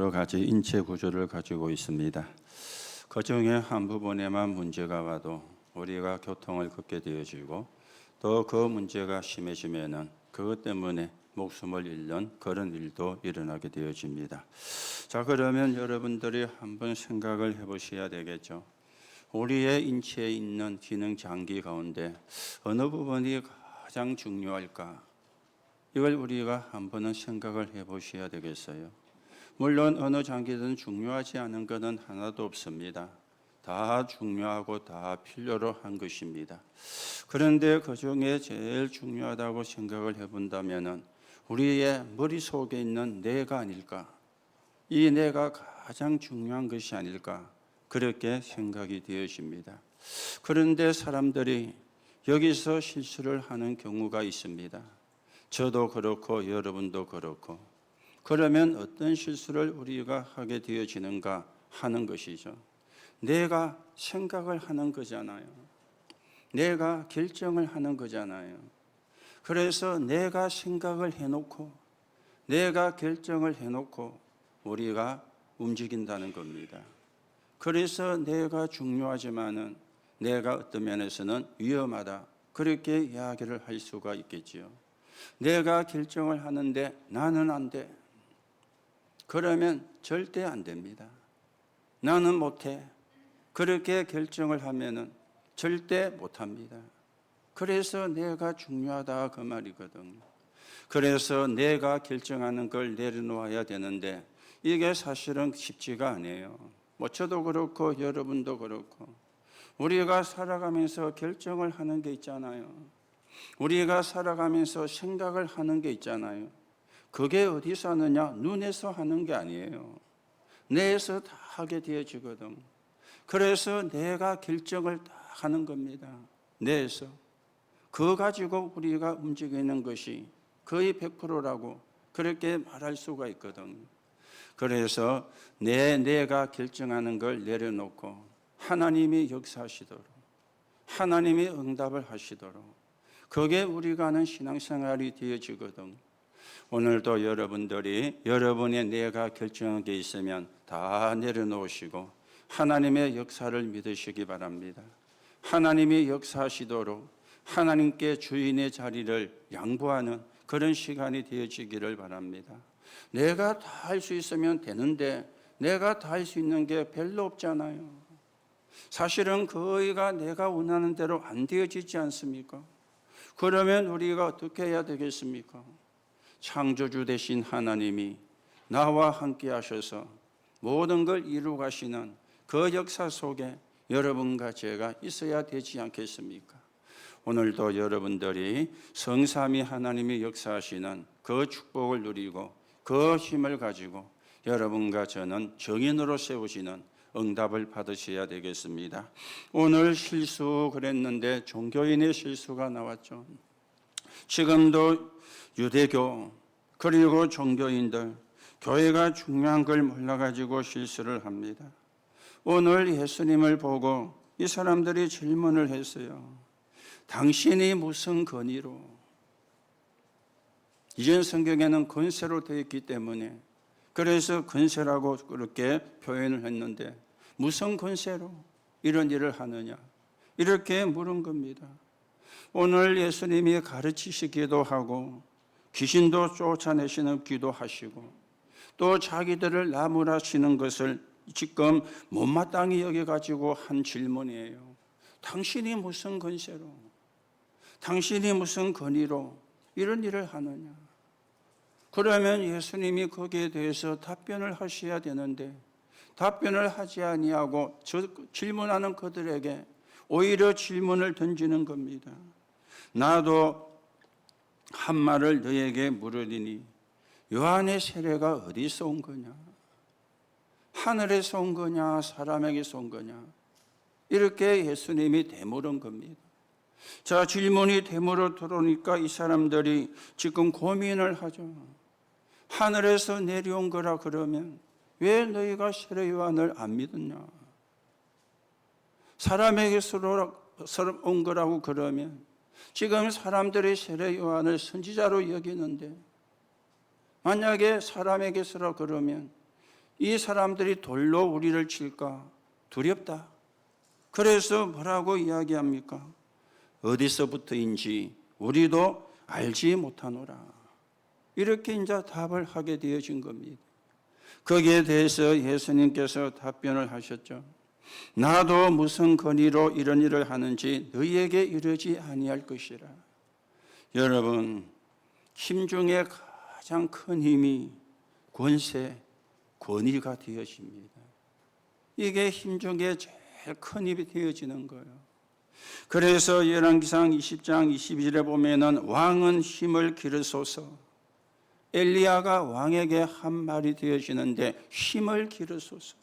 여러 가지 인체 구조를 가지고 있습니다. 그중에 한 부분에만 문제가 와도 우리가 교통을 겪게 되어지고 또 그 문제가 심해지면은 그것 때문에 목숨을 잃는 그런 일도 일어나게 되어집니다. 자, 그러면 여러분들이 한번 생각을 해보셔야 되겠죠. 우리의 인체에 있는 기능 장기 가운데 어느 부분이 가장 중요할까? 이걸 우리가 한번은 생각을 해보셔야 되겠어요. 물론 어느 장기든 중요하지 않은 것은 하나도 없습니다. 다 중요하고 다 필요로 한 것입니다. 그런데 그 중에 제일 중요하다고 생각을 해본다면 우리의 머릿속에 있는 뇌가 아닐까? 이 뇌가 가장 중요한 것이 아닐까? 그렇게 생각이 되어집니다. 그런데 사람들이 여기서 실수를 하는 경우가 있습니다. 저도 그렇고 여러분도 그렇고. 그러면 어떤 실수를 우리가 하게 되어지는가 하는 것이죠. 내가 생각을 하는 거잖아요. 내가 결정을 하는 거잖아요. 그래서 내가 생각을 해놓고 내가 결정을 해놓고 우리가 움직인다는 겁니다. 그래서 내가 중요하지만은 내가 어떤 면에서는 위험하다. 그렇게 이야기를 할 수가 있겠지요. 내가 결정을 하는데 나는 안 돼. 그러면 절대 안 됩니다. 나는 못해. 그렇게 결정을 하면은 절대 못합니다. 그래서 내가 중요하다 그 말이거든요. 그래서 내가 결정하는 걸 내려놓아야 되는데 이게 사실은 쉽지가 않아요. 뭐 저도 그렇고 여러분도 그렇고 우리가 살아가면서 결정을 하는 게 있잖아요. 우리가 살아가면서 생각을 하는 게 있잖아요. 그게 어디서 하느냐? 눈에서 하는 게 아니에요. 뇌에서 다 하게 되어지거든. 그래서 내가 결정을 다 하는 겁니다. 뇌에서. 그거 가지고 우리가 움직이는 것이 거의 100%라고 그렇게 말할 수가 있거든요. 그래서 내가 결정하는 걸 내려놓고 하나님이 역사하시도록 하나님이 응답을 하시도록 그게 우리가 하는 신앙생활이 되어지거든. 오늘도 여러분들이 여러분의 내가 결정한 게 있으면 다 내려놓으시고 하나님의 역사를 믿으시기 바랍니다. 하나님이 역사하시도록 하나님께 주인의 자리를 양보하는 그런 시간이 되어지기를 바랍니다. 내가 다 할 수 있으면 되는데 내가 다 할 수 있는 게 별로 없잖아요. 사실은 거의가 내가 원하는 대로 안 되어지지 않습니까? 그러면 우리가 어떻게 해야 되겠습니까? 창조주 되신 하나님이 나와 함께 하셔서 모든 걸 이루어 가시는 그 역사 속에 여러분과 제가 있어야 되지 않겠습니까? 오늘도 여러분들이 성삼위 하나님이 역사하시는 그 축복을 누리고 그 힘을 가지고 여러분과 저는 정인으로 세우시는 응답을 받으셔야 되겠습니다. 오늘 실수 그랬는데 종교인의 실수가 나왔죠. 지금도 유대교 그리고 종교인들 교회가 중요한 걸 몰라가지고 실수를 합니다. 오늘 예수님을 보고 이 사람들이 질문을 했어요. 당신이 무슨 권위로? 이전 성경에는 권세로 되어 있기 때문에 그래서 권세라고 그렇게 표현을 했는데 무슨 권세로 이런 일을 하느냐? 이렇게 물은 겁니다. 오늘 예수님이 가르치시기도 하고 귀신도 쫓아내시는 기도하시고 또 자기들을 나무라시는 것을 지금 못마땅히 여겨가지고 한 질문이에요. 당신이 무슨 권세로, 당신이 무슨 권위로 이런 일을 하느냐? 그러면 예수님이 거기에 대해서 답변을 하셔야 되는데 답변을 하지 아니하고 질문하는 그들에게 오히려 질문을 던지는 겁니다. 나도 한 말을 너에게 물으리니 요한의 세례가 어디서 온 거냐? 하늘에서 온 거냐? 사람에게서 온 거냐? 이렇게 예수님이 되물은 겁니다. 자, 질문이 되물어 들어오니까 이 사람들이 지금 고민을 하죠. 하늘에서 내려온 거라 그러면 왜 너희가 세례 요한을 안 믿었냐? 사람에게서 온 거라고 그러면 지금 사람들이 세례 요한을 선지자로 여기는데 만약에 사람에게서라 그러면 이 사람들이 돌로 우리를 칠까 두렵다. 그래서 뭐라고 이야기합니까? 어디서부터인지 우리도 알지 못하노라. 이렇게 이제 답을 하게 되어진 겁니다. 거기에 대해서 예수님께서 답변을 하셨죠. 나도 무슨 권위로 이런 일을 하는지 너희에게 이르지 아니할 것이라. 여러분, 힘 중에 가장 큰 힘이 권세, 권위가 되어집니다. 이게 힘 중에 제일 큰 힘이 되어지는 거예요. 그래서 열왕기상 20장 22절에 보면은 왕은 힘을 기르소서. 엘리야가 왕에게 한 말이 되어지는데 힘을 기르소서.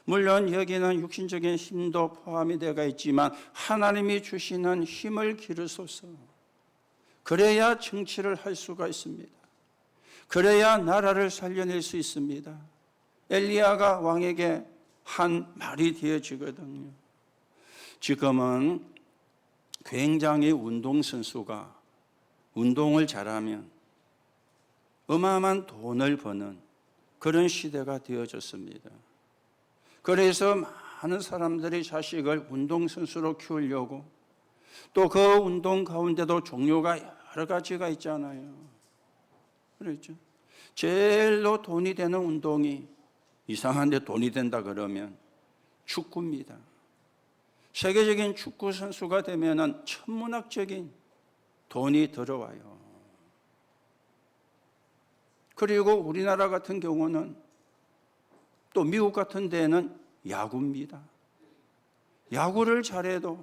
물론 여기는 육신적인 힘도 포함이 되어 있지만 하나님이 주시는 힘을 기르소서. 그래야 정치를 할 수가 있습니다. 그래야 나라를 살려낼 수 있습니다. 엘리야가 왕에게 한 말이 되어지거든요. 지금은 굉장히 운동선수가 운동을 잘하면 어마어마한 돈을 버는 그런 시대가 되어졌습니다. 그래서 많은 사람들이 자식을 운동선수로 키우려고, 또 그 운동 가운데도 종류가 여러 가지가 있잖아요. 그렇죠? 제일로 돈이 되는 운동이, 이상한데 돈이 된다 그러면 축구입니다. 세계적인 축구 선수가 되면은 천문학적인 돈이 들어와요. 그리고 우리나라 같은 경우는 또 미국 같은 데는 야구입니다. 야구를 잘해도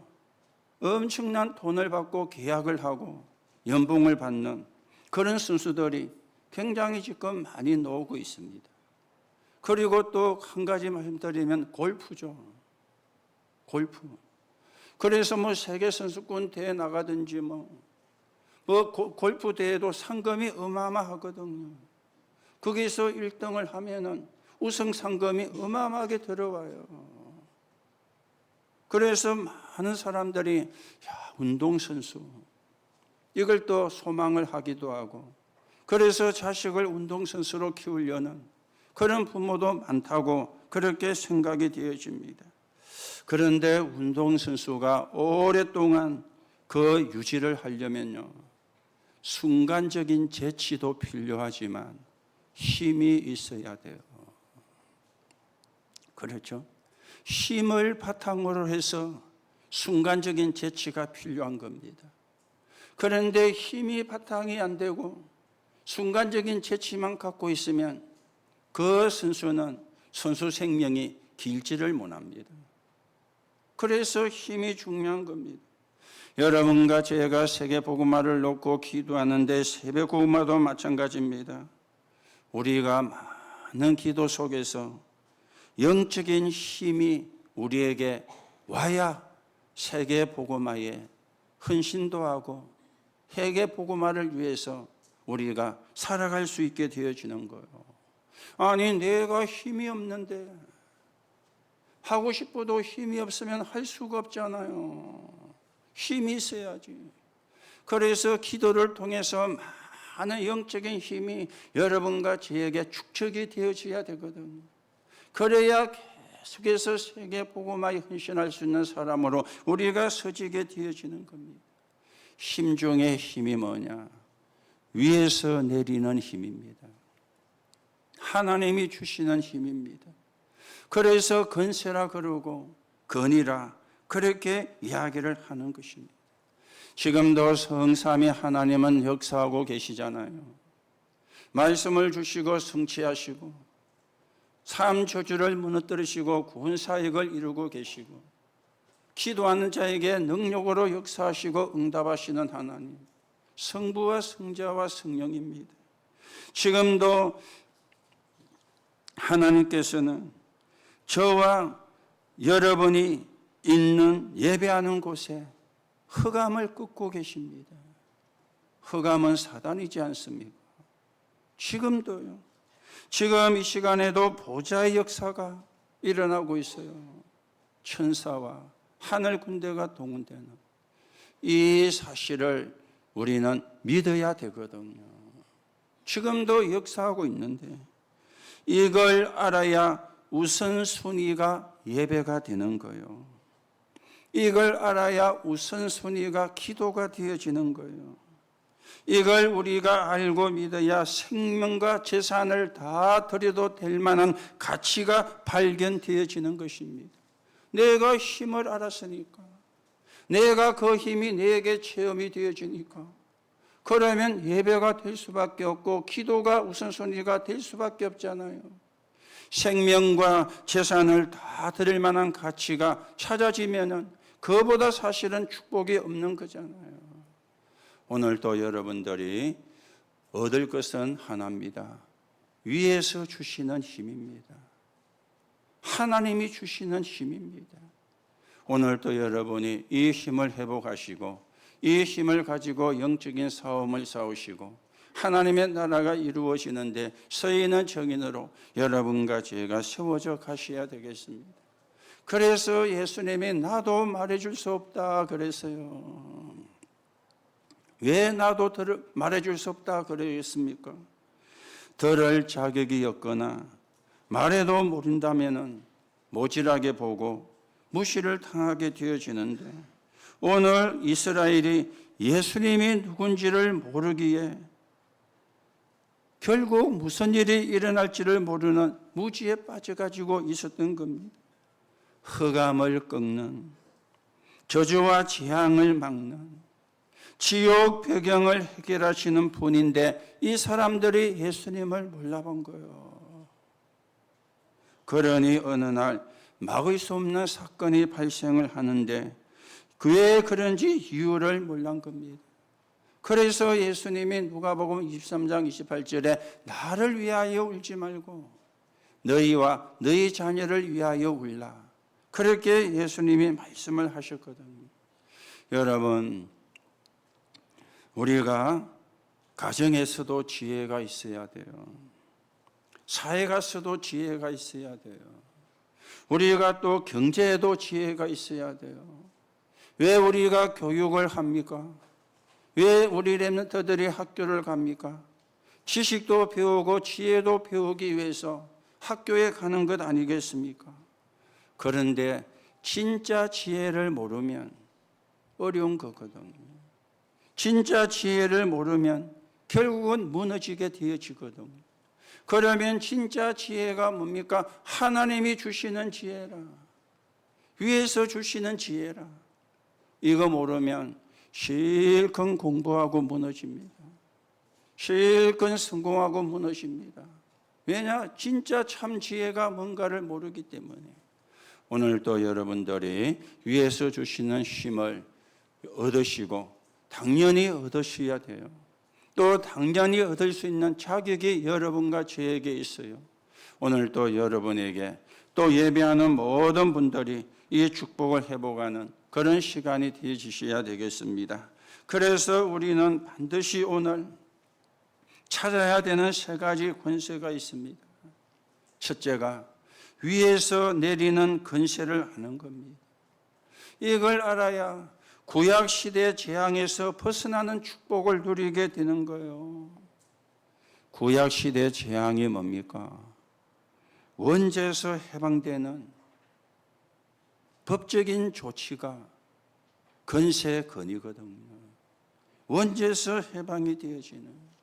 엄청난 돈을 받고 계약을 하고 연봉을 받는 그런 선수들이 굉장히 지금 많이 나오고 있습니다. 그리고 또 한 가지 말씀드리면 골프죠. 골프. 그래서 뭐 세계 선수권 대회 나가든지 골프 대회도 상금이 어마어마하거든요. 거기서 1등을 하면은 우승 상금이 어마어마하게 들어와요. 그래서 많은 사람들이 운동선수, 이걸 또 소망을 하기도 하고, 그래서 자식을 운동선수로 키우려는 그런 부모도 많다고 그렇게 생각이 되어집니다. 그런데 운동선수가 오랫동안 그 유지를 하려면요, 순간적인 재치도 필요하지만 힘이 있어야 돼요. 그렇죠? 힘을 바탕으로 해서 순간적인 재치가 필요한 겁니다. 그런데 힘이 바탕이 안 되고 순간적인 재치만 갖고 있으면 그 선수는 선수 생명이 길지를 못합니다. 그래서 힘이 중요한 겁니다. 여러분과 제가 세계 복음화를 놓고 기도하는데 새벽 복음화도 마찬가지입니다. 우리가 많은 기도 속에서 영적인 힘이 우리에게 와야 세계 복음화에 헌신도 하고 세계 복음화를 위해서 우리가 살아갈 수 있게 되어지는 거예요. 아니, 내가 힘이 없는데, 하고 싶어도 힘이 없으면 할 수가 없잖아요. 힘이 있어야지. 그래서 기도를 통해서 많은 영적인 힘이 여러분과 저에게 축적이 되어져야 되거든요. 그래야 계속해서 세계 복음화에 헌신할 수 있는 사람으로 우리가 서지게 되어지는 겁니다. 힘 중에 힘이 뭐냐? 위에서 내리는 힘입니다. 하나님이 주시는 힘입니다. 그래서 건세라 그러고 건이라 그렇게 이야기를 하는 것입니다. 지금도 성삼위 하나님은 역사하고 계시잖아요. 말씀을 주시고 성취하시고 삶 저주를 무너뜨리시고 구원 사역을 이루고 계시고 기도하는 자에게 능력으로 역사하시고 응답하시는 하나님, 성부와 성자와 성령입니다. 지금도 하나님께서는 저와 여러분이 있는 예배하는 곳에 흑암을 끄고 계십니다. 흑암은 사단이지 않습니까? 지금도요. 지금 이 시간에도 보좌의 역사가 일어나고 있어요. 천사와 하늘 군대가 동원되는 이 사실을 우리는 믿어야 되거든요. 지금도 역사하고 있는데 이걸 알아야 우선순위가 예배가 되는 거예요. 이걸 알아야 우선순위가 기도가 되어지는 거예요. 이걸 우리가 알고 믿어야 생명과 재산을 다 드려도 될 만한 가치가 발견되어지는 것입니다. 내가 힘을 알았으니까, 내가 그 힘이 내게 체험이 되어지니까, 그러면 예배가 될 수밖에 없고 기도가 우선순위가 될 수밖에 없잖아요. 생명과 재산을 다 드릴 만한 가치가 찾아지면은 그보다 사실은 축복이 없는 거잖아요. 오늘도 여러분들이 얻을 것은 하나입니다. 위에서 주시는 힘입니다. 하나님이 주시는 힘입니다. 오늘도 여러분이 이 힘을 회복하시고 이 힘을 가지고 영적인 싸움을 싸우시고 하나님의 나라가 이루어지는데 서 있는 정인으로 여러분과 제가 세워져 가셔야 되겠습니다. 그래서 예수님이 나도 말해줄 수 없다 그랬어요. 왜 나도 말해줄 수 없다 그랬습니까? 들을 자격이 없거나 말해도 모른다면 모질하게 보고 무시를 당하게 되어지는데, 오늘 이스라엘이 예수님이 누군지를 모르기에 결국 무슨 일이 일어날지를 모르는 무지에 빠져가지고 있었던 겁니다. 흑암을 꺾는, 저주와 재앙을 막는 지옥 배경을 해결하시는 분인데 이 사람들이 예수님을 몰라본 거예요. 그러니 어느 날 막을 수 없는 사건이 발생을 하는데 왜 그런지 이유를 몰란 겁니다. 그래서 예수님이 누가복음 23장 28절에 나를 위하여 울지 말고 너희와 너희 자녀를 위하여 울라, 그렇게 예수님이 말씀을 하셨거든요. 여러분, 우리가 가정에서도 지혜가 있어야 돼요. 사회 가서도 지혜가 있어야 돼요. 우리가 또 경제에도 지혜가 있어야 돼요. 왜 우리가 교육을 합니까? 왜 우리 렘넌트들이 학교를 갑니까? 지식도 배우고 지혜도 배우기 위해서 학교에 가는 것 아니겠습니까? 그런데 진짜 지혜를 모르면 어려운 거거든요. 진짜 지혜를 모르면 결국은 무너지게 되어지거든요. 그러면 진짜 지혜가 뭡니까? 하나님이 주시는 지혜라, 위에서 주시는 지혜라. 이거 모르면 실컷 공부하고 무너집니다. 실컷 성공하고 무너집니다. 왜냐? 진짜 참 지혜가 뭔가를 모르기 때문에. 오늘도 여러분들이 위에서 주시는 힘을 얻으시고 당연히 얻으셔야 돼요. 또 당연히 얻을 수 있는 자격이 여러분과 저에게 있어요. 오늘도 여러분에게 또 예배하는 모든 분들이 이 축복을 회복하는 그런 시간이 되어주셔야 되겠습니다. 그래서 우리는 반드시 오늘 찾아야 되는 세 가지 권세가 있습니다. 첫째가 위에서 내리는 권세를 아는 겁니다. 이걸 알아야 구약시대 재앙에서 벗어나는 축복을 누리게 되는 거예요. 구약시대 재앙이 뭡니까? 원죄에서 해방되는 법적인 조치가 권세권이거든요. 원죄에서 해방이 되어지는.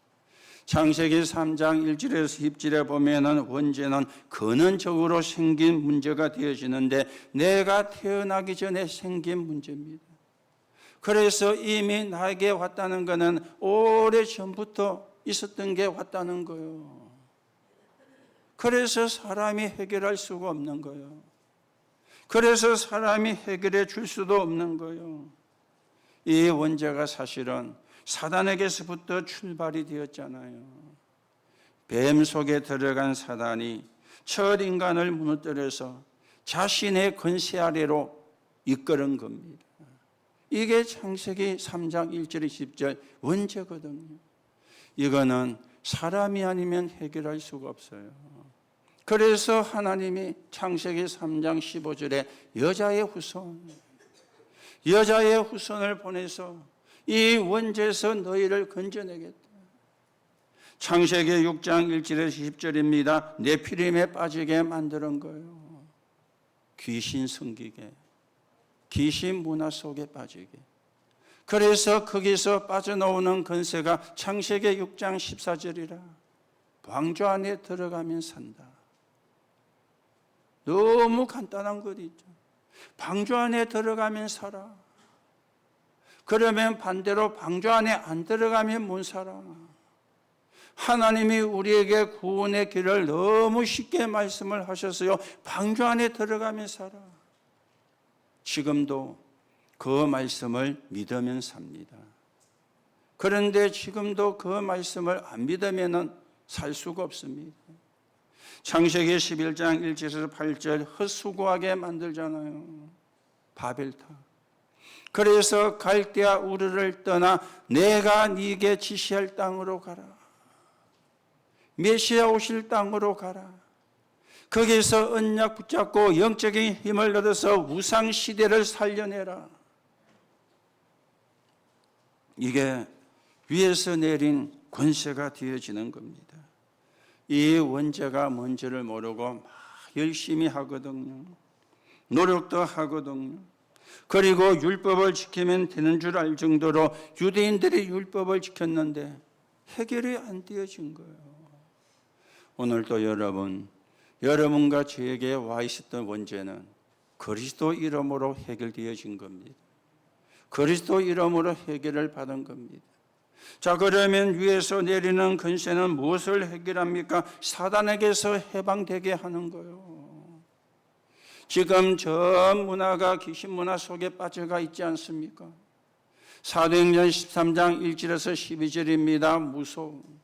창세기 3장 1절에서 10절에 보면은 원죄는 근원적으로 생긴 문제가 되어지는데 내가 태어나기 전에 생긴 문제입니다. 그래서 이미 나에게 왔다는 것은 오래전부터 있었던 게 왔다는 거예요. 그래서 사람이 해결할 수가 없는 거예요. 그래서 사람이 해결해 줄 수도 없는 거예요. 이 원죄가 사실은 사단에게서부터 출발이 되었잖아요. 뱀 속에 들어간 사단이 첫 인간을 무너뜨려서 자신의 권세 아래로 이끄는 겁니다. 이게 창세기 3장 1절 10절 원죄거든요. 이거는 사람이 아니면 해결할 수가 없어요. 그래서 하나님이 창세기 3장 15절에 여자의 후손을 보내서 이 원죄에서 너희를 건져내겠다. 창세기 6장 1절에서 10절입니다. 네피림에 빠지게 만드는 거예요. 귀신 섬기게, 귀신 문화 속에 빠지게. 그래서 거기서 빠져나오는 권세가 창세기 6장 14절이라 방주 안에 들어가면 산다. 너무 간단한 것 있죠. 방주 안에 들어가면 살아. 그러면 반대로 방주 안에 안 들어가면 못 살아. 하나님이 우리에게 구원의 길을 너무 쉽게 말씀을 하셨어요. 방주 안에 들어가면 살아. 지금도 그 말씀을 믿으면 삽니다. 그런데 지금도 그 말씀을 안 믿으면 살 수가 없습니다. 창세기 11장 1절에서 8절 헛수고하게 만들잖아요. 바벨탑. 그래서 갈대아 우르를 떠나 내가 네게 지시할 땅으로 가라. 메시아 오실 땅으로 가라. 거기서 언약 붙잡고 영적인 힘을 얻어서 우상 시대를 살려내라. 이게 위에서 내린 권세가 되어지는 겁니다. 이 원죄가 뭔지를 모르고 막 열심히 하거든요. 노력도 하거든요. 그리고 율법을 지키면 되는 줄 알 정도로 유대인들이 율법을 지켰는데 해결이 안 되어진 거예요. 오늘도 여러분과 저에게 와 있었던 원죄는 그리스도 이름으로 해결되어진 겁니다. 그리스도 이름으로 해결을 받은 겁니다. 자, 그러면 위에서 내리는 권세는 무엇을 해결합니까? 사단에게서 해방되게 하는 거예요. 지금 전 문화가 귀신 문화 속에 빠져가 있지 않습니까? 사도행전 13장 1절에서 12절입니다. 무속.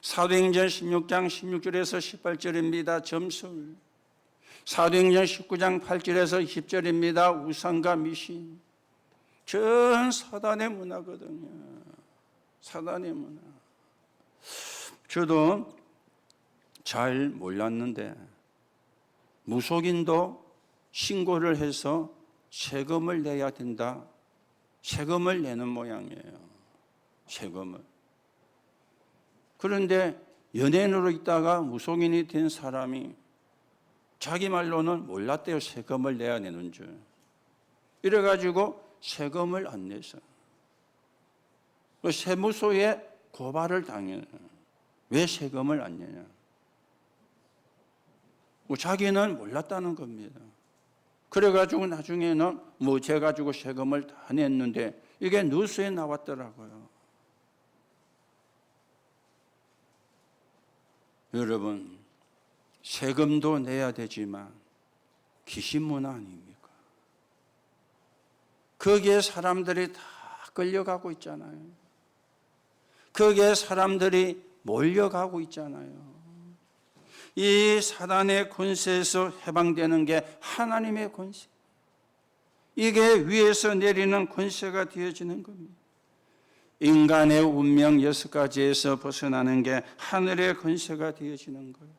사도행전 16장 16절에서 18절입니다. 점술. 사도행전 19장 8절에서 20절입니다. 우상과 미신. 전 사단의 문화거든요. 사단의 문화. 저도 잘 몰랐는데 무속인도 신고를 해서 세금을 내야 된다. 세금을 내는 모양이에요. 세금을. 그런데 연예인으로 있다가 무속인이 된 사람이 자기 말로는 몰랐대요. 세금을 내야 되는 줄. 이래가지고 세금을 안 내서 세무서에 고발을 당해요. 왜 세금을 안 내냐? 자기는 몰랐다는 겁니다. 그래가지고 나중에는 제 가지고 세금을 다 냈는데 이게 뉴스에 나왔더라고요. 여러분, 세금도 내야 되지만 귀신 문화 아닙니까? 거기에 사람들이 다 끌려가고 있잖아요. 거기에 사람들이 몰려가고 있잖아요. 이 사단의 권세에서 해방되는 게 하나님의 권세. 이게 위에서 내리는 권세가 되어지는 겁니다. 인간의 운명 6가지에서 벗어나는 게 하늘의 권세가 되어지는 거예요.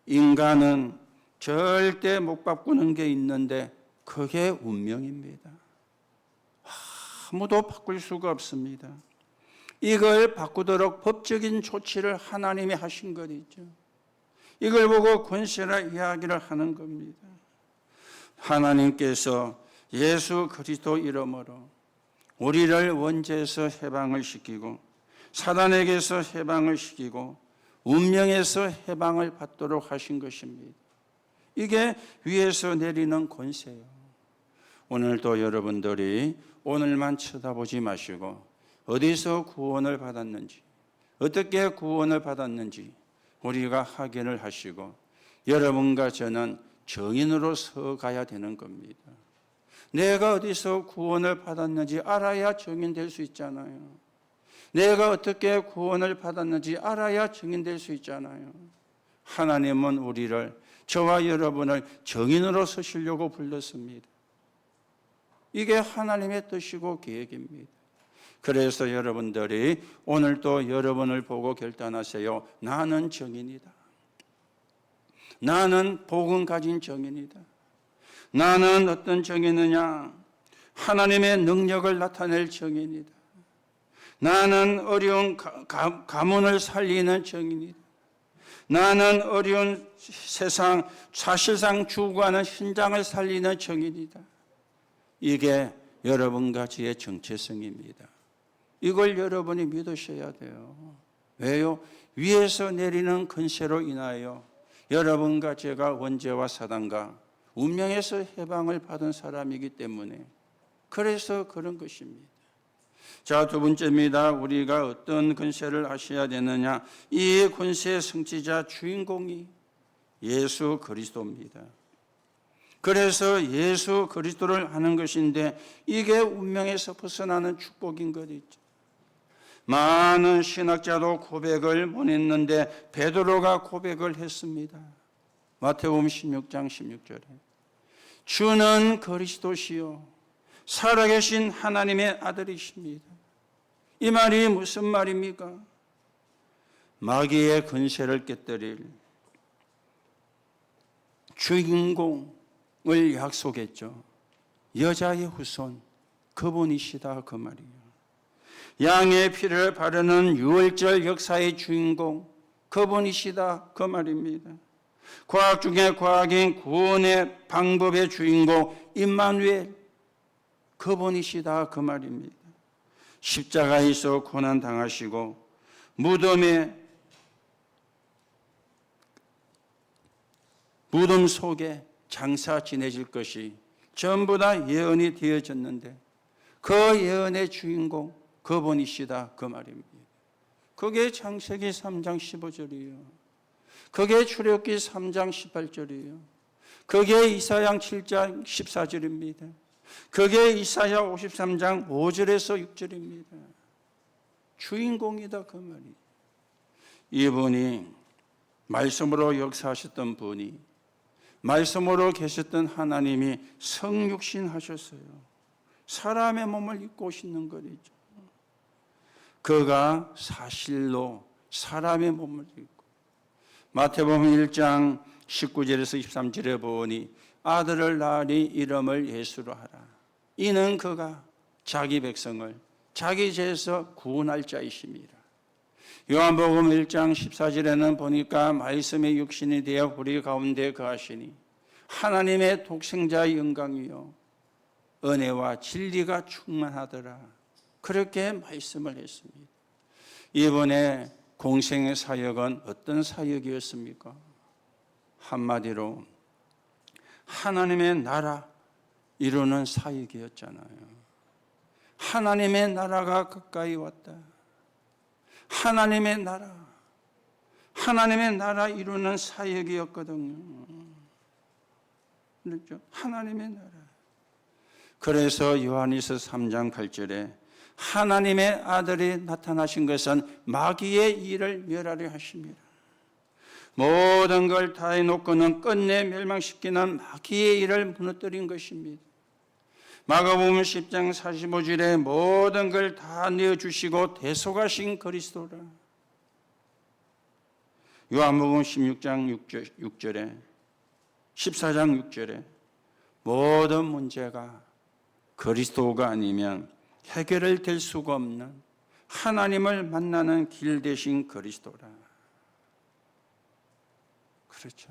인간은 절대 못 바꾸는 게 있는데 그게 운명입니다. 아무도 바꿀 수가 없습니다. 이걸 바꾸도록 법적인 조치를 하나님이 하신 것 있죠. 이걸 보고 권세라 이야기를 하는 겁니다. 하나님께서 예수 그리스도 이름으로 우리를 원죄에서 해방을 시키고 사단에게서 해방을 시키고 운명에서 해방을 받도록 하신 것입니다. 이게 위에서 내리는 권세예요. 오늘도 여러분들이 오늘만 쳐다보지 마시고 어디서 구원을 받았는지, 어떻게 구원을 받았는지 우리가 확인을 하시고 여러분과 저는 정인으로 서가야 되는 겁니다. 내가 어디서 구원을 받았는지 알아야 정인될 수 있잖아요. 내가 어떻게 구원을 받았는지 알아야 정인될 수 있잖아요. 하나님은 우리를, 저와 여러분을 정인으로 서시려고 불렀습니다. 이게 하나님의 뜻이고 계획입니다. 그래서 여러분들이 오늘도 여러분을 보고 결단하세요. 나는 정인이다. 나는 복음 가진 정인이다. 나는 어떤 정인이냐? 하나님의 능력을 나타낼 정인이다. 나는 어려운 가문을 살리는 정인이다. 나는 어려운 세상, 사실상 죽어가는 현장을 살리는 정인이다. 이게 여러분과 저의 정체성입니다. 이걸 여러분이 믿으셔야 돼요. 왜요? 위에서 내리는 권세로 인하여 여러분과 제가 원죄와 사단과 운명에서 해방을 받은 사람이기 때문에, 그래서 그런 것입니다. 자, 두 번째입니다. 우리가 어떤 권세를 하셔야 되느냐? 이 권세의 성취자 주인공이 예수 그리스도입니다. 그래서 예수 그리스도를 하는 것인데, 이게 운명에서 벗어나는 축복인 것이죠. 많은 신학자도 고백을 못 했는데 베드로가 고백을 했습니다. 마태복음 16장 16절에 주는 그리스도시요 살아계신 하나님의 아들이십니다. 이 말이 무슨 말입니까? 마귀의 권세를 깨뜨릴 주인공을 약속했죠. 여자의 후손, 그분이시다, 그 말이에요. 양의 피를 바르는 유월절 역사의 주인공, 그분이시다, 그 말입니다. 과학 중에 과학인 구원의 방법의 주인공 임마누엘, 그분이시다, 그 말입니다. 십자가에서 고난 당하시고 무덤 속에 장사 지내실 것이 전부 다 예언이 되어졌는데, 그 예언의 주인공 그분이시다, 그 말입니다. 그게 창세기 3장 15절이에요. 그게 출애굽기 3장 18절이에요. 그게 이사야 7장 14절입니다. 그게 이사야 53장 5절에서 6절입니다. 주인공이다, 그 말이에요. 이분이 말씀으로 역사하셨던 분이, 말씀으로 계셨던 하나님이 성육신 하셨어요. 사람의 몸을 입고 오시는 거죠. 그가 사실로 사람의 몸을 입고, 마태복음 1장 19절에서 23절에 보니 아들을 낳으니 이름을 예수로 하라. 이는 그가 자기 백성을 자기 죄에서 구원할 자이십니다. 요한복음 1장 14절에는 보니까 말씀의 육신이 되어 우리 가운데 거하시니 하나님의 독생자의 영광이요 은혜와 진리가 충만하더라. 그렇게 말씀을 했습니다. 이번에 공생의 사역은 어떤 사역이었습니까? 한마디로 하나님의 나라 이루는 사역이었잖아요. 하나님의 나라가 가까이 왔다. 하나님의 나라 이루는 사역이었거든요. 그렇죠? 하나님의 나라. 그래서 요한일서 3장 8절에 하나님의 아들이 나타나신 것은 마귀의 일을 멸하려 하십니다. 모든 걸 다 해놓고는 끝내 멸망시키는 마귀의 일을 무너뜨린 것입니다. 마가복음 10장 45절에 모든 걸 다 내어주시고 대속하신 그리스도라. 요한복음 16장 6절에 14장 6절에 모든 문제가 그리스도가 아니면 해결을 될 수가 없는 하나님을 만나는 길 대신 그리스도라. 그렇죠?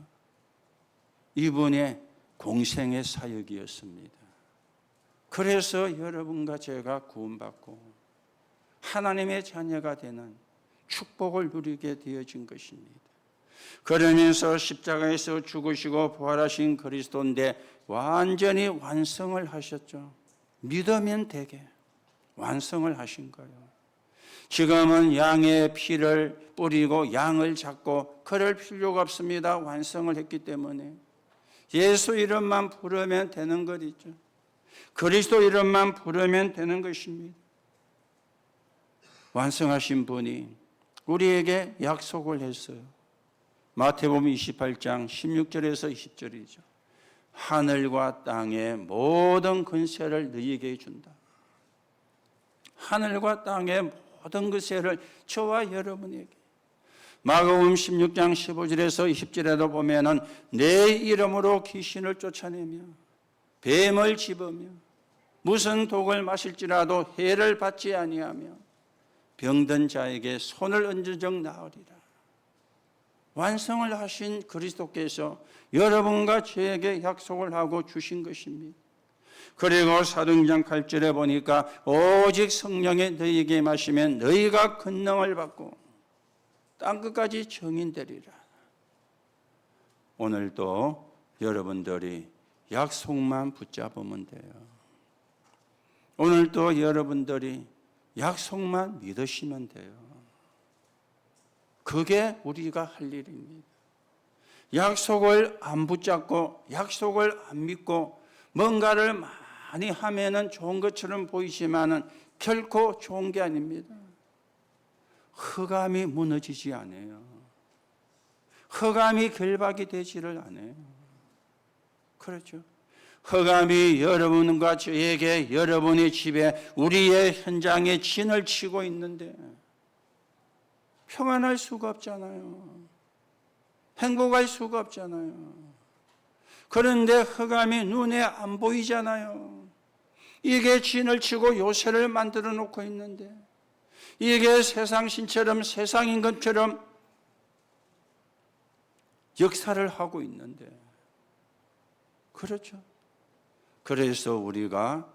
이분의 공생의 사역이었습니다. 그래서 여러분과 제가 구원받고 하나님의 자녀가 되는 축복을 누리게 되어진 것입니다. 그러면서 십자가에서 죽으시고 부활하신 그리스도인데 완전히 완성을 하셨죠. 믿으면 되게 완성을 하신 거예요. 지금은 양의 피를 뿌리고 양을 잡고 그럴 필요가 없습니다. 완성을 했기 때문에 예수 이름만 부르면 되는 것이죠. 그리스도 이름만 부르면 되는 것입니다. 완성하신 분이 우리에게 약속을 했어요. 마태복음 28장 16절에서 20절이죠. 하늘과 땅의 모든 권세를 너희에게 준다. 하늘과 땅의 모든 권세를 저와 여러분에게. 마가복음 16장 15절에서 20절에도 보면은 내 이름으로 귀신을 쫓아내며 뱀을 집으며 무슨 독을 마실지라도 해를 받지 아니하며 병든 자에게 손을 얹은 적 나으리라. 완성을 하신 그리스도께서 여러분과 저에게 약속을 하고 주신 것입니다. 그리고 사도행전 8절에 보니까 오직 성령이 너희에게 마시면 너희가 권능을 받고 땅끝까지 증인되리라. 오늘도 여러분들이 약속만 붙잡으면 돼요. 오늘도 여러분들이 약속만 믿으시면 돼요. 그게 우리가 할 일입니다. 약속을 안 붙잡고 약속을 안 믿고 뭔가를 많이 하면은 좋은 것처럼 보이지만은 결코 좋은 게 아닙니다. 흑암이 무너지지 않아요. 흑암이 결박이 되지를 않아요. 그렇죠? 흑암이 여러분과 저에게 여러분의 집에 우리의 현장에 진을 치고 있는데 평안할 수가 없잖아요. 행복할 수가 없잖아요. 그런데 흑암이 눈에 안 보이잖아요. 이게 진을 치고 요새를 만들어 놓고 있는데 이게 세상 신처럼 세상인 것처럼 역사를 하고 있는데 그렇죠. 그래서 우리가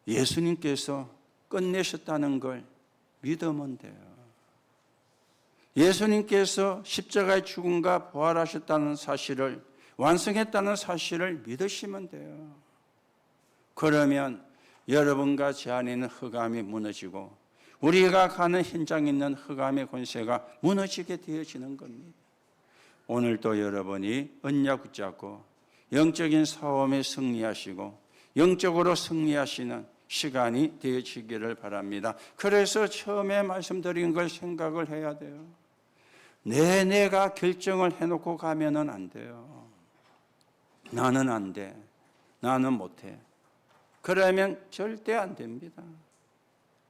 예수님께서 끝내셨다는 걸 믿으면 돼요. 예수님께서 십자가의 죽음과 부활하셨다는 사실을 완성했다는 사실을 믿으시면 돼요. 그러면 여러분과 제 안에 있는 흑암이 무너지고 우리가 가는 현장에 있는 흑암의 권세가 무너지게 되어지는 겁니다. 오늘도 여러분이 언약 붙잡고 영적인 싸움에 승리하시고 영적으로 승리하시는 시간이 되어지기를 바랍니다. 그래서 처음에 말씀드린 걸 생각을 해야 돼요. 내가 결정을 해놓고 가면은 안 돼요. 나는 안 돼. 나는 못해. 그러면 절대 안 됩니다.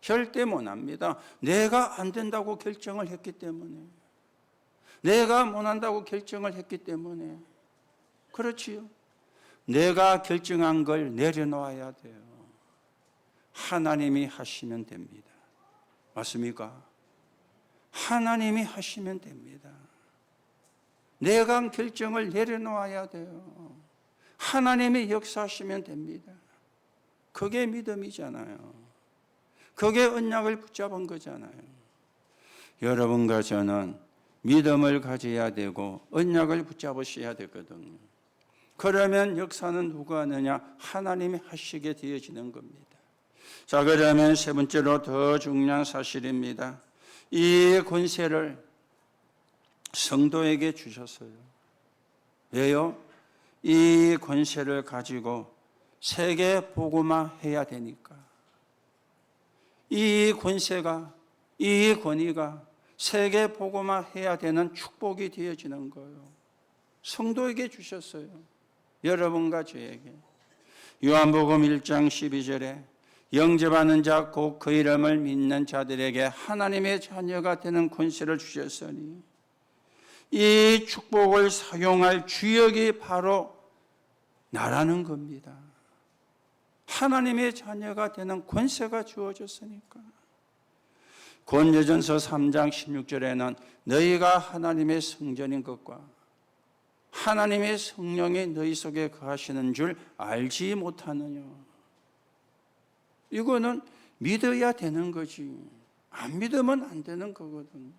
절대 못합니다. 내가 안 된다고 결정을 했기 때문에. 내가 못한다고 결정을 했기 때문에. 그렇지요. 내가 결정한 걸 내려놓아야 돼요. 하나님이 하시면 됩니다. 맞습니까? 하나님이 하시면 됩니다. 내가 결정을 내려놓아야 돼요. 하나님이 역사하시면 됩니다. 그게 믿음이잖아요. 그게 언약을 붙잡은 거잖아요. 여러분과 저는 믿음을 가져야 되고 언약을 붙잡으셔야 되거든요. 그러면 역사는 누가 하느냐? 하나님이 하시게 되어지는 겁니다. 자, 그러면 세 번째로 더 중요한 사실입니다. 이 권세를 성도에게 주셨어요. 왜요? 이 권세를 가지고 세계 복음화 해야 되니까. 이 권세가, 이 권위가 세계 복음화 해야 되는 축복이 되어지는 거예요. 성도에게 주셨어요. 여러분과 저에게. 요한복음 1장 12절에 영접하는 자 곧 그 이름을 믿는 자들에게 하나님의 자녀가 되는 권세를 주셨으니 이 축복을 사용할 주역이 바로 나라는 겁니다. 하나님의 자녀가 되는 권세가 주어졌으니까. 고린도전서 3장 16절에는 너희가 하나님의 성전인 것과 하나님의 성령이 너희 속에 거하시는 줄 알지 못하느냐. 이거는 믿어야 되는 거지. 안 믿으면 안 되는 거거든.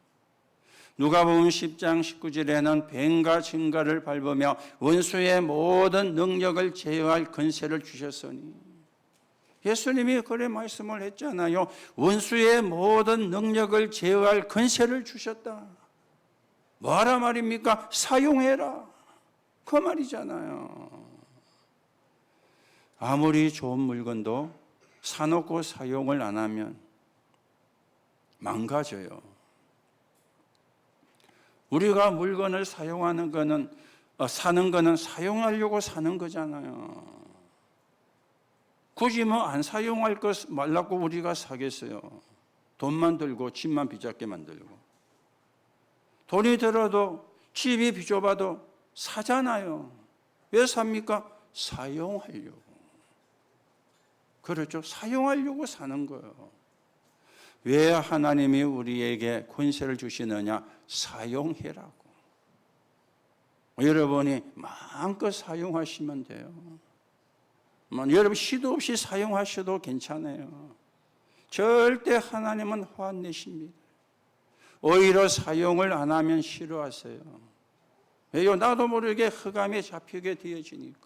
누가복음 10장 19절에는 뱀과 징가를 밟으며 원수의 모든 능력을 제어할 권세를 주셨으니 예수님이 그래 말씀을 했잖아요. 원수의 모든 능력을 제어할 권세를 주셨다. 뭐하라 말입니까? 사용해라. 그 말이잖아요. 아무리 좋은 물건도 사놓고 사용을 안 하면 망가져요. 우리가 물건을 사용하는 거는 사는 거는 사용하려고 사는 거잖아요. 굳이 뭐 안 사용할 것 말라고 우리가 사겠어요. 돈만 들고 집만 비잡게 만들고. 돈이 들어도 집이 비좁아도 사잖아요. 왜 삽니까? 사용하려고. 그렇죠. 사용하려고 사는 거예요. 왜 하나님이 우리에게 권세를 주시느냐? 사용해라고. 여러분이 마음껏 사용하시면 돼요. 여러분 시도 없이 사용하셔도 괜찮아요. 절대 하나님은 화 안 내십니다. 오히려 사용을 안 하면 싫어하세요. 왜요? 나도 모르게 흑암에 잡히게 되어지니까.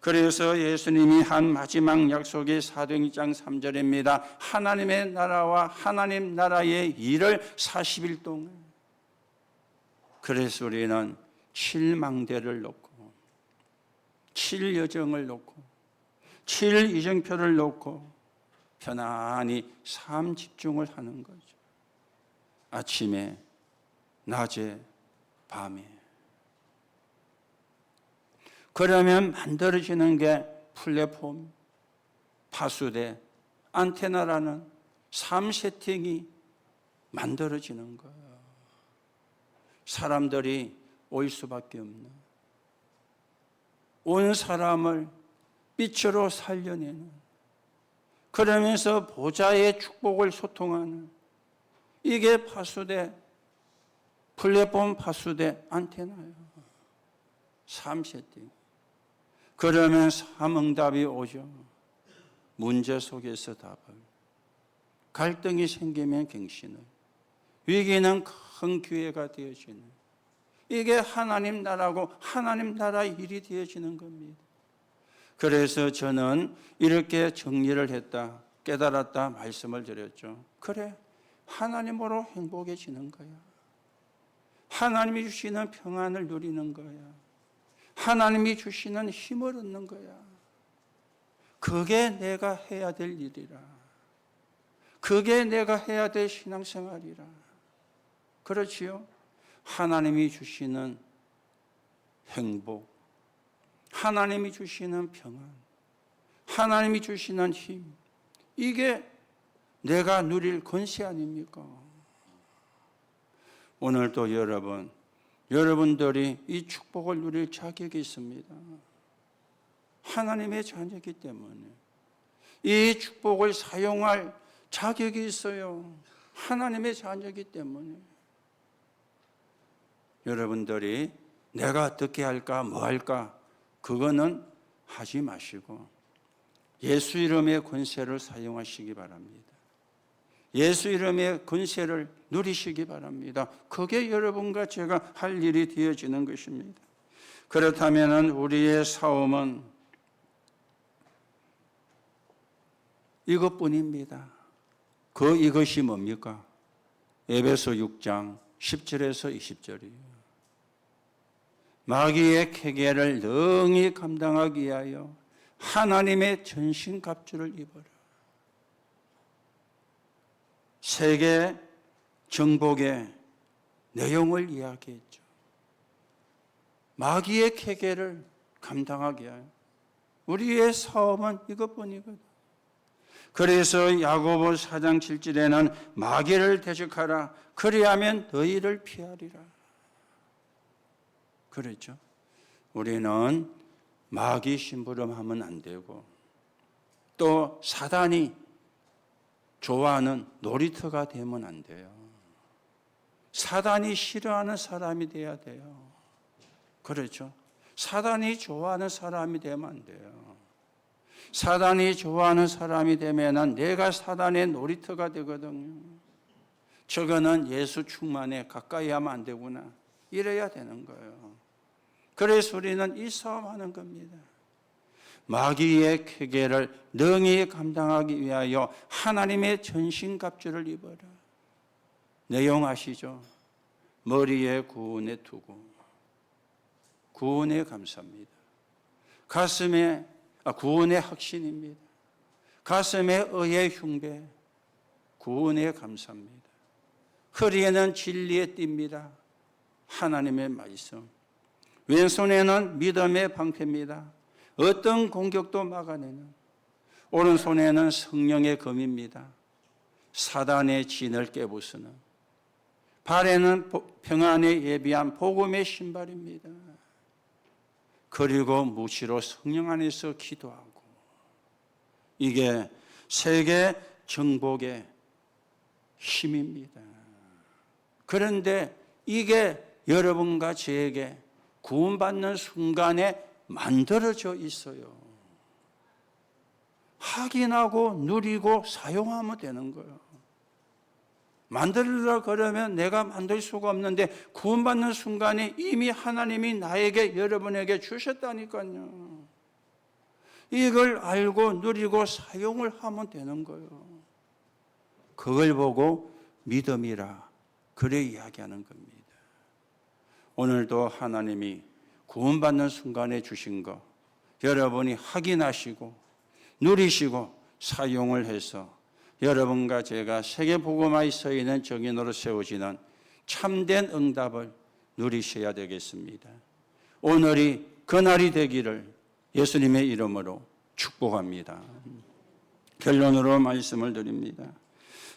그래서 예수님이 한 마지막 약속이 사도행전 3절입니다. 하나님의 나라와 하나님 나라의 일을 40일 동안. 그래서 우리는 7망대를 놓고 7여정을 놓고 7이정표를 놓고 편안히 삶 집중을 하는 거죠. 아침에, 낮에, 밤에. 그러면 만들어지는 게 플랫폼, 파수대, 안테나라는 3세팅이 만들어지는 거예요. 사람들이 올 수밖에 없는, 온 사람을 빛으로 살려내는, 그러면서 보좌의 축복을 소통하는, 이게 파수대, 플랫폼 파수대 안테나예요. 3세팅. 그러면 3응답이 오죠. 문제 속에서 답을. 갈등이 생기면 갱신을. 위기는 큰 기회가 되어지는. 이게 하나님 나라고 하나님 나라 일이 되어지는 겁니다. 그래서 저는 이렇게 정리를 했다, 깨달았다 말씀을 드렸죠. 그래, 하나님으로 행복해지는 거야. 하나님이 주시는 평안을 누리는 거야. 하나님이 주시는 힘을 얻는 거야. 그게 내가 해야 될 일이라. 그게 내가 해야 될 신앙생활이라. 그렇지요? 하나님이 주시는 행복, 하나님이 주시는 평안, 하나님이 주시는 힘, 이게 내가 누릴 권세 아닙니까? 오늘도 여러분들이 이 축복을 누릴 자격이 있습니다. 하나님의 자녀이기 때문에 이 축복을 사용할 자격이 있어요. 하나님의 자녀이기 때문에. 여러분들이 내가 어떻게 할까, 뭐 할까, 그거는 하지 마시고 예수 이름의 권세를 사용하시기 바랍니다. 예수 이름의 권세를 누리시기 바랍니다. 그게 여러분과 제가 할 일이 되어지는 것입니다. 그렇다면 우리의 싸움은 이것뿐입니다. 이것이 뭡니까? 에베소 6장 10절에서 20절이에요. 마귀의 계계를 능히 감당하기 위하여 하나님의 전신갑주를 입어라. 세계 정복의 내용을 이야기했죠. 마귀의 계계를 감당하기 위하여 우리의 사업은 이것뿐이거든. 그래서 야고보 4장 7절에는 마귀를 대적하라. 그리하면 너희를 피하리라. 그랬죠. 우리는 마귀 심부름하면 안 되고 또 사단이 좋아하는 놀이터가 되면 안 돼요. 사단이 싫어하는 사람이 돼야 돼요. 그렇죠. 사단이 좋아하는 사람이 되면 안 돼요. 사단이 좋아하는 사람이 되면 내가 사단의 놀이터가 되거든요. 저거는 예수 충만에 가까이 하면 안 되구나. 이래야 되는 거예요. 그래서 우리는 이 싸움하는 겁니다. 마귀의 계계를 능히 감당하기 위하여 하나님의 전신갑주를 입어라. 내용 아시죠? 머리에 구원에 두고 구원에 감사합니다. 가슴에 구원의 확신입니다. 가슴에 의의 흉배, 구원에 감사합니다. 허리에는 진리의 띠입니다. 하나님의 말씀. 왼손에는 믿음의 방패입니다. 어떤 공격도 막아내는. 오른손에는 성령의 검입니다. 사단의 진을 깨부수는. 발에는 평안에 예비한 복음의 신발입니다. 그리고 무시로 성령 안에서 기도하고. 이게 세계 정복의 힘입니다. 그런데 이게 여러분과 저에게 구원받는 순간에 만들어져 있어요. 확인하고 누리고 사용하면 되는 거예요. 만들으라 그러면 내가 만들 수가 없는데 구원받는 순간에 이미 하나님이 나에게, 여러분에게 주셨다니까요. 이걸 알고 누리고 사용을 하면 되는 거예요. 그걸 보고 믿음이라 그래 이야기하는 겁니다. 오늘도 하나님이 구원받는 순간에 주신 거 여러분이 확인하시고 누리시고 사용을 해서 여러분과 제가 세계복음화에 서 있는 정인으로 세워지는 참된 응답을 누리셔야 되겠습니다. 오늘이 그날이 되기를 예수님의 이름으로 축복합니다. 결론으로 말씀을 드립니다.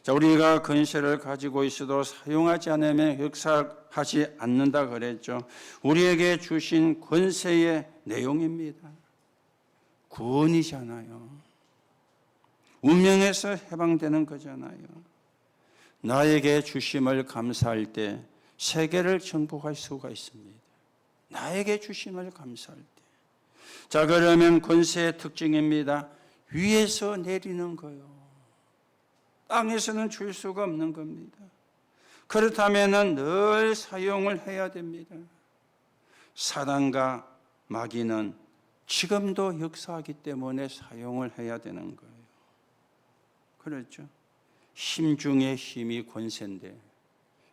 자, 우리가 권세를 가지고 있어도 사용하지 않으면 역사하지 않는다 그랬죠. 우리에게 주신 권세의 내용입니다. 구원이잖아요. 운명에서 해방되는 거잖아요. 나에게 주심을 감사할 때 세계를 정복할 수가 있습니다. 나에게 주심을 감사할 때. 자, 그러면 권세의 특징입니다. 위에서 내리는 거요. 땅에서는 줄 수가 없는 겁니다. 그렇다면 늘 사용을 해야 됩니다. 사단과 마귀는 지금도 역사하기 때문에 사용을 해야 되는 거예요. 그렇죠. 힘 중에 힘이 권세인데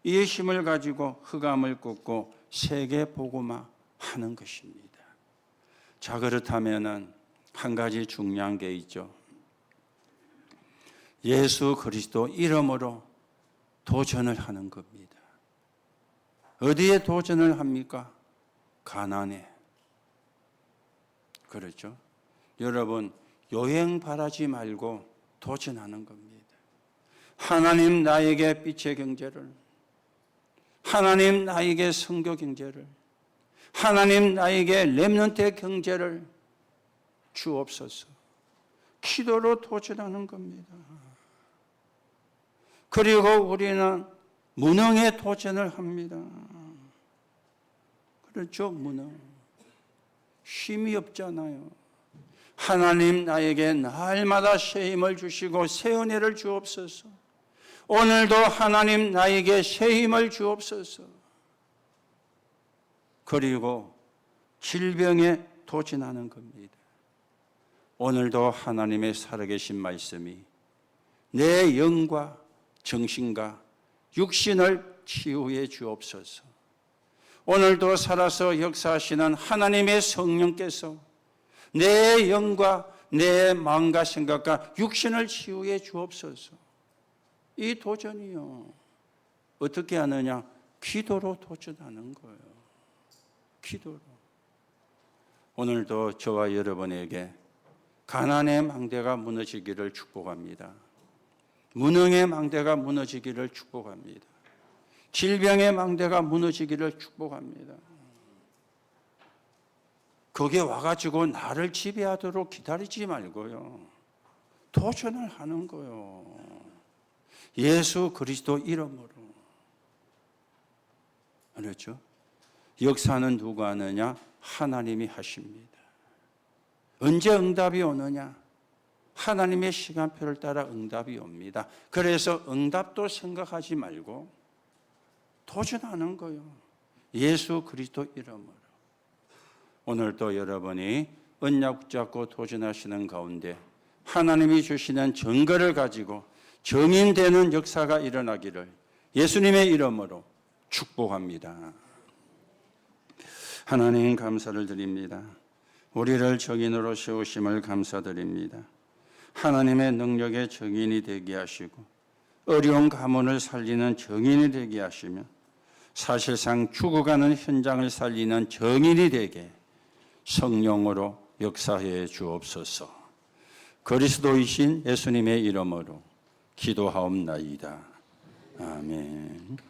이 힘을 가지고 흑암을 꺾고 세계 복음화 하는 것입니다. 자, 그렇다면은 한 가지 중요한 게 있죠. 예수 그리스도 이름으로 도전을 하는 겁니다. 어디에 도전을 합니까? 가난에. 그렇죠. 여러분, 여행 바라지 말고 도전하는 겁니다. 하나님 나에게 빛의 경제를, 하나님 나에게 선교 경제를, 하나님 나에게 렘넌트의 경제를 주옵소서. 기도로 도전하는 겁니다. 그리고 우리는 무능에 도전을 합니다. 그렇죠, 무능. 힘이 없잖아요. 하나님 나에게 날마다 새 힘을 주시고 새 은혜를 주옵소서. 오늘도 하나님 나에게 새 힘을 주옵소서. 그리고 질병에 도전하는 겁니다. 오늘도 하나님의 살아계신 말씀이 내 영과 정신과 육신을 치유해 주옵소서. 오늘도 살아서 역사하시는 하나님의 성령께서 내 영과 내 마음과 생각과 육신을 치유해 주옵소서. 이 도전이요. 어떻게 하느냐? 기도로 도전하는 거예요. 기도로. 오늘도 저와 여러분에게 가난의 망대가 무너지기를 축복합니다. 무능의 망대가 무너지기를 축복합니다. 질병의 망대가 무너지기를 축복합니다. 거기에 와가지고 나를 지배하도록 기다리지 말고요. 도전을 하는 거요. 예수 그리스도 이름으로. 그렇죠? 역사는 누가 하느냐? 하나님이 하십니다. 언제 응답이 오느냐? 하나님의 시간표를 따라 응답이 옵니다. 그래서 응답도 생각하지 말고 도전하는 거요. 예수 그리스도 이름으로. 오늘도 여러분이 언약 붙잡고 도전하시는 가운데 하나님이 주시는 증거를 가지고 정인되는 역사가 일어나기를 예수님의 이름으로 축복합니다. 하나님 감사를 드립니다. 우리를 정인으로 세우심을 감사드립니다. 하나님의 능력의 정인이 되게 하시고 어려운 가문을 살리는 정인이 되게 하시며 사실상 죽어가는 현장을 살리는 정인이 되게 성령으로 역사해 주옵소서. 그리스도이신 예수님의 이름으로 기도하옵나이다. 아멘.